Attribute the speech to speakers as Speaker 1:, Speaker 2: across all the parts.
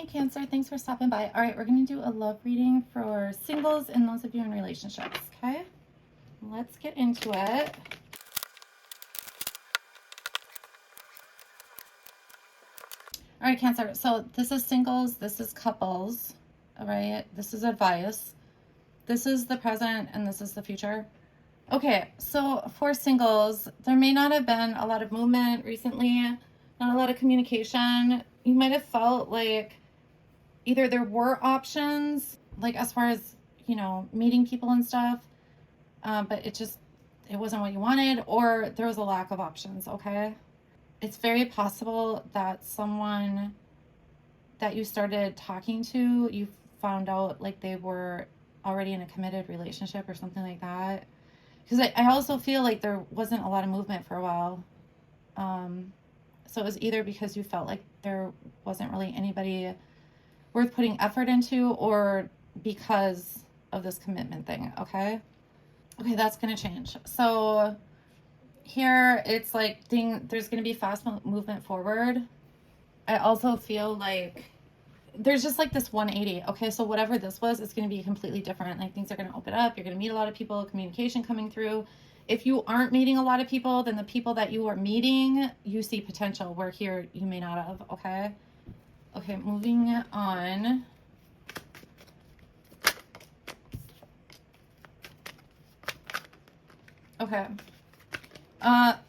Speaker 1: Hey Cancer, thanks for stopping by. All right, we're going to do a love reading for singles and those of you in relationships, okay? Let's get into it. All right, Cancer, so this is singles, this is couples, all right? This is advice. This is the present and this is the future. Okay, so for singles, there may not have been a lot of movement recently, not a lot of communication. You might have felt like either there were options, like as far as, meeting people and stuff, but it wasn't what you wanted, or there was a lack of options, okay? It's very possible that someone that you started talking to, you found out like they were already in a committed relationship or something like that. Because I also feel like there wasn't a lot of movement for a while. So it was either because you felt like there wasn't really anybody worth putting effort into, or because of this commitment thing, okay? Okay, that's going to change. So here it's like there's going to be fast movement forward. I also feel like there's just like this 180. Okay, so whatever this was, it's going to be completely different. Like things are going to open up. You're going to meet a lot of people, communication coming through. If you aren't meeting a lot of people, then the people that you are meeting, you see potential where here you may not have, okay? Okay, moving on. Okay.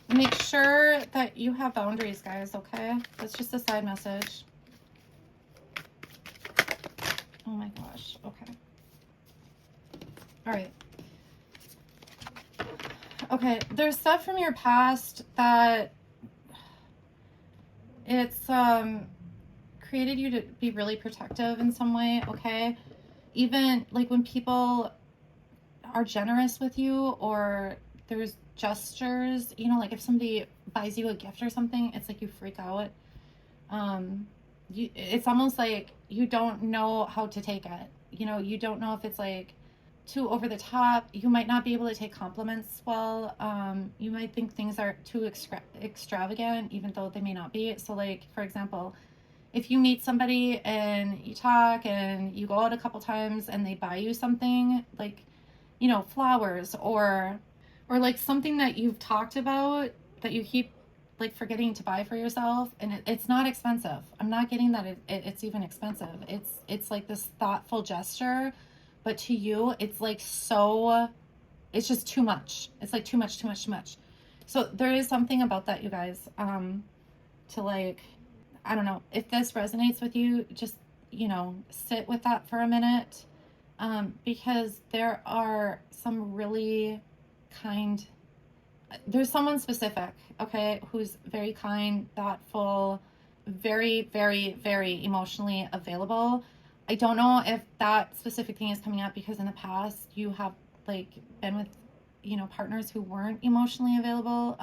Speaker 1: Make sure that you have boundaries, guys, okay? That's just a side message. Oh my gosh, okay. All right. Okay, there's stuff from your past that it's created you to be really protective in some way, okay? Even like when people are generous with you, or there's gestures, like if somebody buys you a gift or something, it's like you freak out. It's almost like you don't know how to take it. You don't know if it's like too over the top. You might not be able to take compliments well. You might think things are too extravagant, even though they may not be. So like, for example, if you meet somebody and you talk and you go out a couple times and they buy you something like, flowers or like something that you've talked about that you keep like forgetting to buy for yourself, and it's not expensive. I'm not getting that it's even expensive. It's like this thoughtful gesture, but to you it's like it's just too much. It's like too much. So there is something about that, you guys, to like, I don't know if this resonates with you. Just sit with that for a minute, because there are some really kind, there's someone specific, okay, who's very kind, thoughtful, very, very, very emotionally available. I don't know if that specific thing is coming up because in the past you have like been with, partners who weren't emotionally available.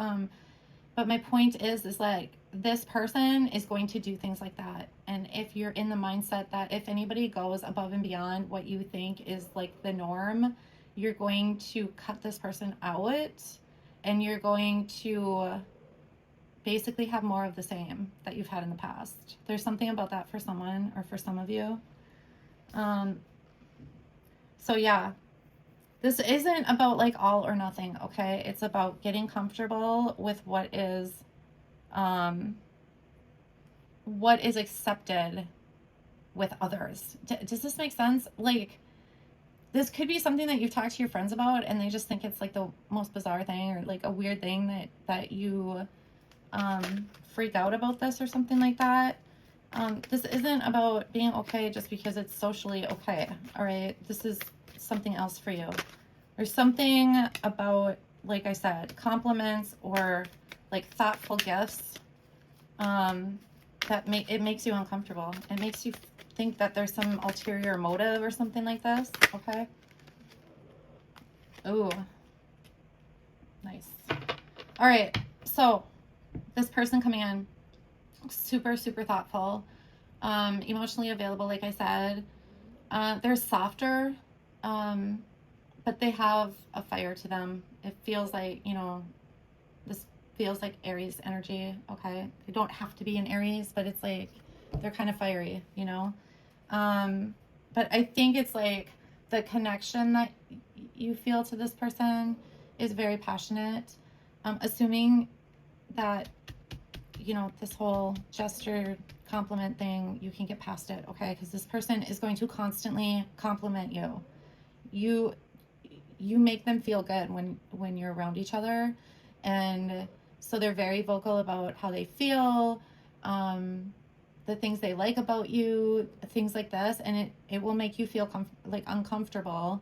Speaker 1: But my point is like this person is going to do things like that. And if you're in the mindset that if anybody goes above and beyond what you think is like the norm, you're going to cut this person out, and you're going to basically have more of the same that you've had in the past. There's something about that for someone, or for some of you. So yeah, this isn't about like all or nothing, okay? It's about getting comfortable with what is accepted with others. Does this make sense? Like, this could be something that you've talked to your friends about and they just think it's like the most bizarre thing, or like a weird thing that you freak out about this or something like that. This isn't about being okay just because it's socially okay, all right? This is something else for you. There's something about, like I said, compliments or like thoughtful gifts that it makes you uncomfortable. It makes you think that there's some ulterior motive or something like this, okay? Ooh, nice. All right, so this person coming in, super, super thoughtful, emotionally available, like I said. They're softer, but they have a fire to them. It feels like, this feels like Aries energy, okay? They don't have to be in Aries, but it's like They're kind of fiery, you know? But I think it's like the connection that you feel to this person is very passionate. Assuming that, you know, this whole gesture compliment thing, you can get past it, okay? Because this person is going to constantly compliment you. You make them feel good when you're around each other, and so they're very vocal about how they feel, the things they like about you, things like this, and it will make you feel like uncomfortable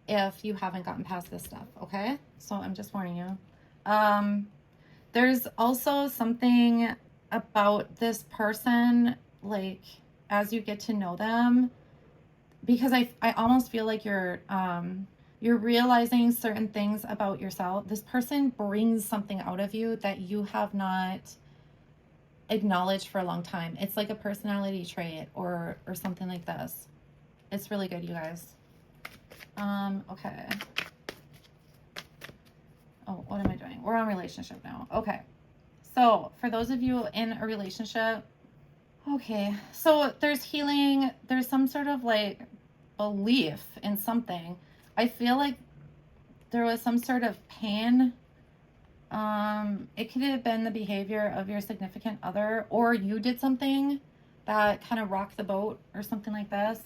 Speaker 1: if you haven't gotten past this stuff, okay? So I'm just warning you. There's also something about this person, like, as you get to know them, because I almost feel like you're realizing certain things about yourself. This person brings something out of you that you have not acknowledged for a long time. It's like a personality trait or something like this. It's really good, you guys. Okay. Oh, what am I doing? We're on relationship now. Okay. So for those of you in a relationship, okay, so there's healing. There's some sort of like belief in something. I feel like there was some sort of pain. It could have been the behavior of your significant other, or you did something that kind of rocked the boat or something like this.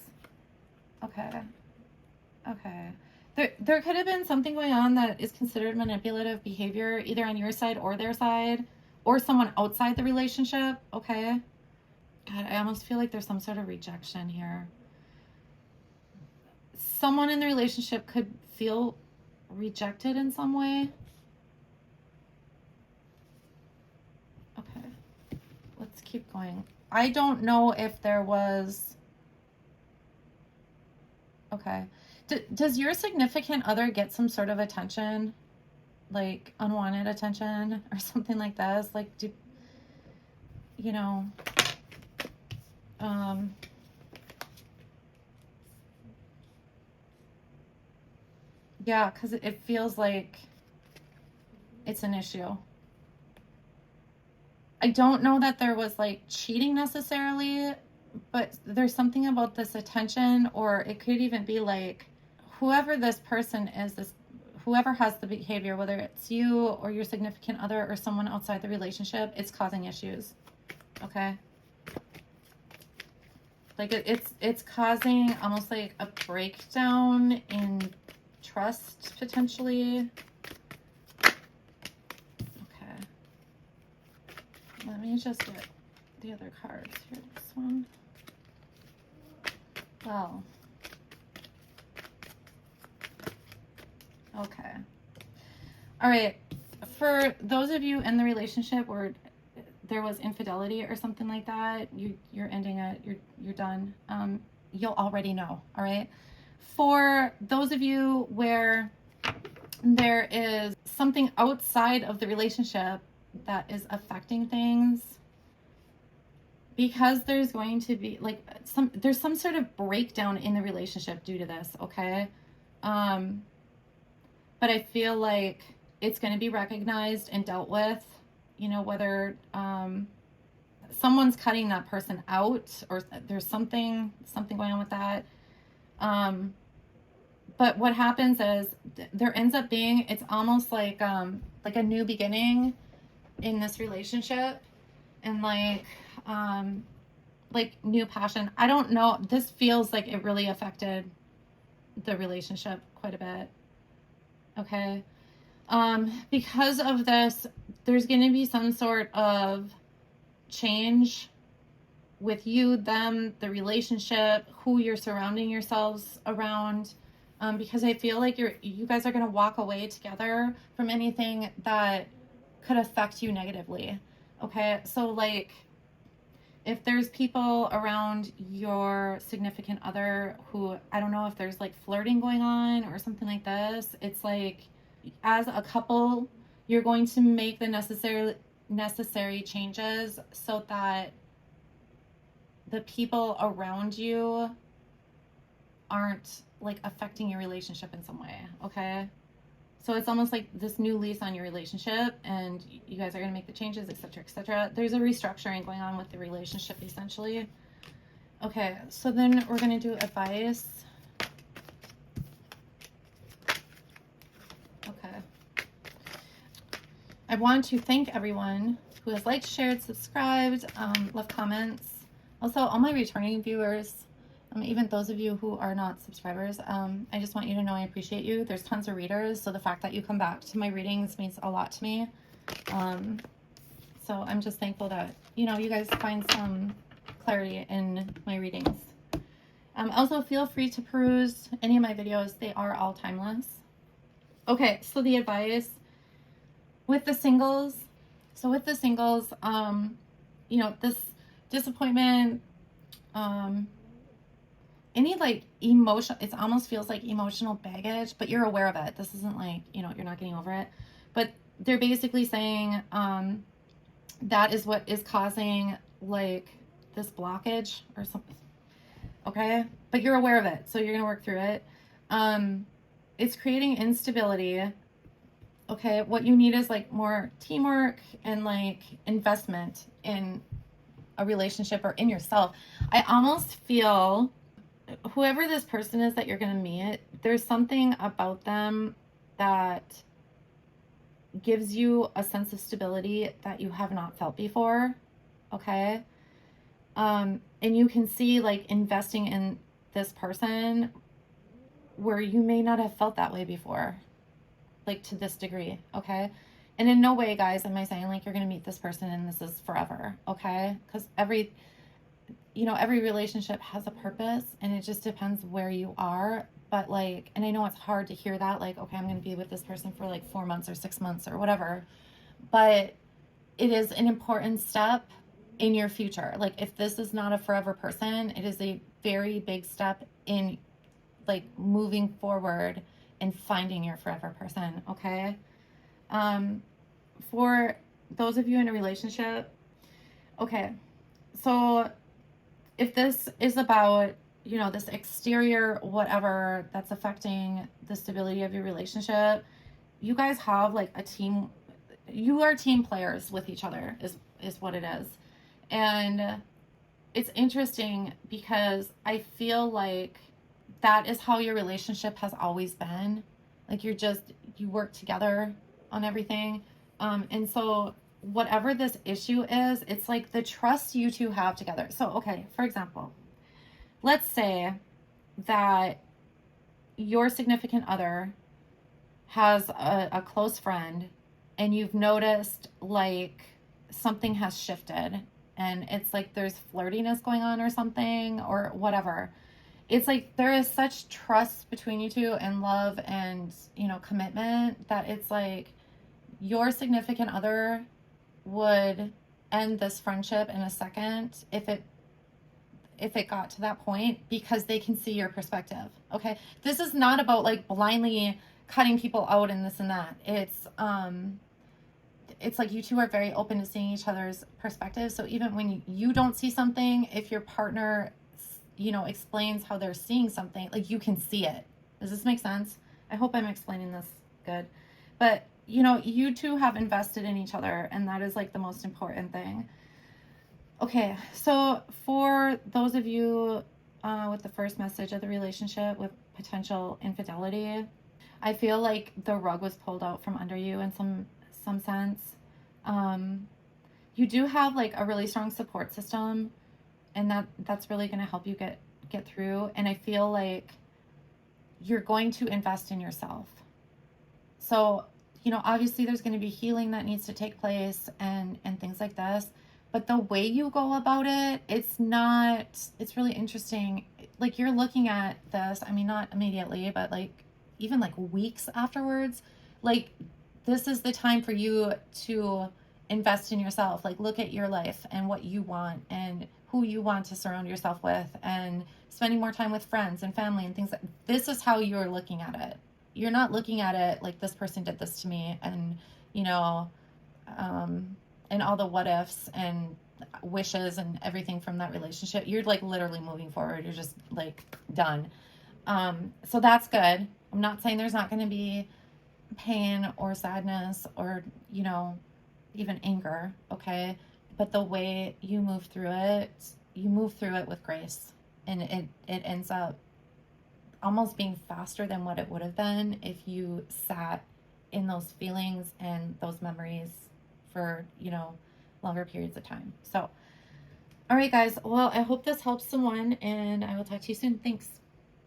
Speaker 1: Okay. Okay. There could have been something going on that is considered manipulative behavior, either on your side or their side, or someone outside the relationship. Okay. God, I almost feel like there's some sort of rejection here. Someone in the relationship could feel rejected in some way. Okay. Let's keep going. I don't know if there was... Okay. Does your significant other get some sort of attention? Like unwanted attention or something like this? Like, you know... Yeah, because it feels like it's an issue. I don't know that there was like cheating necessarily, but there's something about this attention, or it could even be like whoever this person is, whoever has the behavior, whether it's you or your significant other or someone outside the relationship, it's causing issues. Okay? Like it's causing almost like a breakdown in trust potentially. Okay. Let me just get the other cards here. This one. Well. Okay. All right. For those of you in the relationship where there was infidelity or something like that, you're ending it. You're done. You'll already know. All right. For those of you where there is something outside of the relationship that is affecting things, because there's going to be like there's some sort of breakdown in the relationship due to this. Okay. But I feel like it's going to be recognized and dealt with, you know, whether someone's cutting that person out or there's something going on with that. But what happens is there ends up being, it's almost like a new beginning in this relationship, and like new passion. I don't know. This feels like it really affected the relationship quite a bit. Okay. Because of this, there's going to be some sort of change with you, them, the relationship, who you're surrounding yourselves around. Because I feel like you guys are going to walk away together from anything that could affect you negatively. Okay. So like, if there's people around your significant other who, I don't know if there's like flirting going on or something like this, it's like, as a couple, you're going to make the necessary changes so that the people around you aren't like affecting your relationship in some way. Okay. So it's almost like this new lease on your relationship, and you guys are going to make the changes, etc., etc. There's a restructuring going on with the relationship, essentially. Okay, so then we're going to do advice. Okay. I want to thank everyone who has liked, shared, subscribed, left comments. Also, all my returning viewers, even those of you who are not subscribers, I just want you to know I appreciate you. There's tons of readers, so the fact that you come back to my readings means a lot to me. So I'm just thankful that, you guys find some clarity in my readings. Also, feel free to peruse any of my videos. They are all timeless. Okay, so the advice with the singles. So with the singles, this disappointment, any like emotion, it almost feels like emotional baggage, but you're aware of it. This isn't like, you're not getting over it. But they're basically saying that is what is causing like this blockage or something. Okay? But you're aware of it, so you're going to work through it. It's creating instability. Okay, what you need is like more teamwork and like investment in a relationship or in yourself. I almost feel whoever this person is that you're going to meet, there's something about them that gives you a sense of stability that you have not felt before. Okay. And you can see like investing in this person where you may not have felt that way before, like to this degree. Okay. And in no way, guys, am I saying like you're going to meet this person and this is forever. Okay. Because every relationship has a purpose, and it just depends where you are. But like, and I know it's hard to hear that, like, okay, I'm going to be with this person for like 4 months or 6 months or whatever, but it is an important step in your future. Like, if this is not a forever person, it is a very big step in like moving forward and finding your forever person. Okay. For those of you in a relationship, okay, so if this is about, this exterior whatever that's affecting the stability of your relationship, you guys have like a team. You are team players with each other is what it is. And it's interesting because I feel like that is how your relationship has always been. Like you work together on everything. And so whatever this issue is, it's like the trust you two have together. So, okay, for example, let's say that your significant other has a close friend, and you've noticed like something has shifted, and it's like there's flirtiness going on or something or whatever. It's like there is such trust between you two and love and, commitment that it's like your significant other would end this friendship in a second if it got to that point, because they can see your perspective. Okay, this is not about like blindly cutting people out and this and that. It's like you two are very open to seeing each other's perspective. So even when you don't see something, if your partner explains how they're seeing something, like you can see it. Does this make sense? I hope I'm explaining this good. But you two have invested in each other, and that is like the most important thing. Okay, so for those of you with the first message of the relationship with potential infidelity, I feel like the rug was pulled out from under you in some sense. You do have like a really strong support system, and that's really going to help you get through. And I feel like you're going to invest in yourself. So obviously there's going to be healing that needs to take place and things like this. But the way you go about it, it's really interesting. Like you're looking at this, I mean, not immediately, but like even like weeks afterwards, like this is the time for you to invest in yourself. Like look at your life and what you want and who you want to surround yourself with, and spending more time with friends and family and things. This is how you're looking at it. You're not looking at it like this person did this to me and, and all the what ifs and wishes and everything from that relationship. You're like literally moving forward. You're just like done. So that's good. I'm not saying there's not going to be pain or sadness or, you know, even anger, okay? But the way you move through it, you move through it with grace. And it ends up almost being faster than what it would have been if you sat in those feelings and those memories for, you know, longer periods of time. So, all right, guys. Well, I hope this helps someone, and I will talk to you soon. Thanks.